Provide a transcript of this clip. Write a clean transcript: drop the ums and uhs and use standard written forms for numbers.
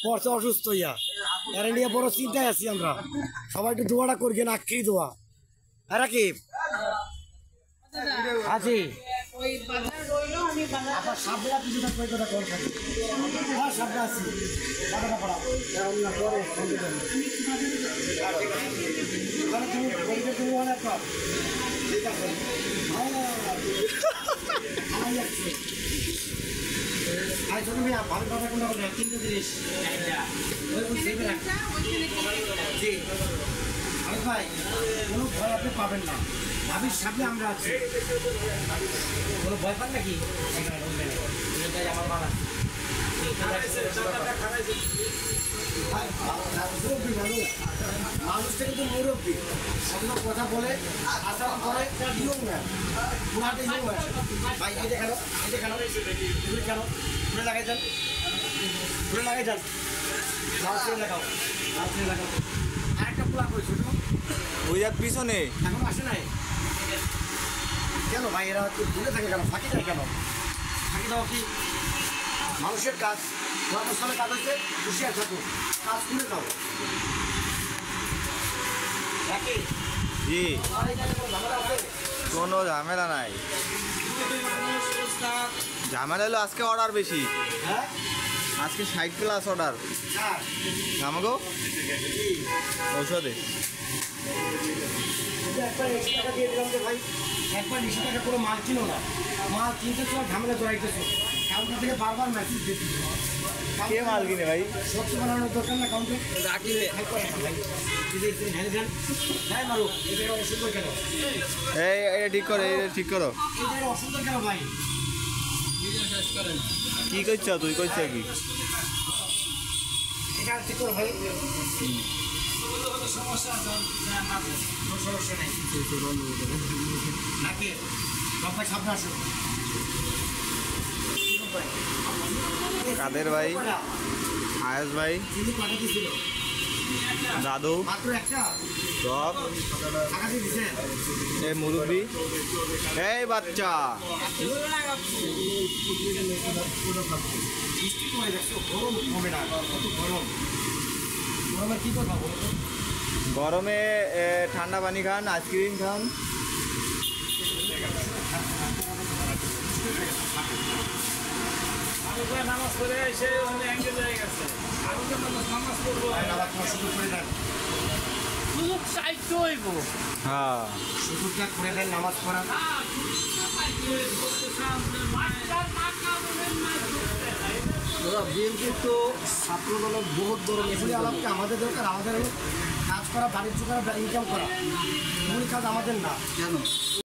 পড়ছে অসুস্থ ইয়া এরা নিয়ে বড় চিন্তায় আছি আমরা সবাই একটু দোয়াটা করি না আখি দোয়া আর কি আছি আপনার সামনে কিছু কথা কল খাই হ্যাঁ সামনে আছি তুমি অনেক ঠিক আছে তুমি ভালো কথা কোনো তিনটে জিনিস ভাই কোনো ভয় আপনি পাবেন না ভাবির সামনে আমরা আছি কোনো ভয় পান নাকি আমার মানা মানুষটা কিন্তু মুরব্বী অন্য কথা বলে আচরণ করে ইয়ং ম্যান পুরাটে ইয়ং ম্যান ভাই এটা কেন ঘুরে কেন ঘুরে লাগাই যান ঘুরে লাগাই যান লাল ছেড়ে লাগাও আরেকটা পোলা করেছিল ওই এক পিছনে এখন আসে নাই কেন ভাই এরা দূরে থাকে কেন ফাঁকি যায় কেন ফাঁকি দাও কি মানুষের কাজ সামনে কাজ হচ্ছে হুঁশিয়ার থাকো কাজ খুলে দাও জি কোনো ঝামেলা নাই ঝামেলা হলো আজকে অর্ডার বেশি হ্যাঁ আজকে 60+ অর্ডার আমাকেও ঔষধে একবার 100 টাকা দিয়ে দিলাম যে ভাই একবার 100 টাকা করে মাল কিনো না মাল কিনতে তোমার ঝামেলা জড়াইতেছো কাউন্টার থেকে বারবার মেসেজ দিতে কে মাল কিনে ভাই সবজি বানানোর দরকার না কাউন্টার রাখিলে হ্যাঁ মারো এটা অসুবিধা কেন এই ঠিক করো ঠিক করো এটা অসুবিধা কেন ভাই কি করছো তুই করছো কি এটা ঠিক করো ভাই সমস্যা নেই নাকি ভাই সামনে আসো কাদের ভাই আয়াস ভাই দাদু সব এই মুরব্বি এই বাচ্চা গরমে ঠান্ডা পানি খান আইসক্রিম খান নামাজ পড়ে এসে অ্যাঙ্গেল হয়ে গেছে নামাজ পড়বো সুযোগ চাইতে হইব হ্যাঁ সুযোগটা করে দেন নামাজ পড়া বিএনপির তো ছাত্র দলের বহুত বড় এগুলি আলাপকে আমাদের দরকার আমাদের কাজ করা বাণিজ্য করা ইনকাম করা এগুলি কাজ আমাদের না কেন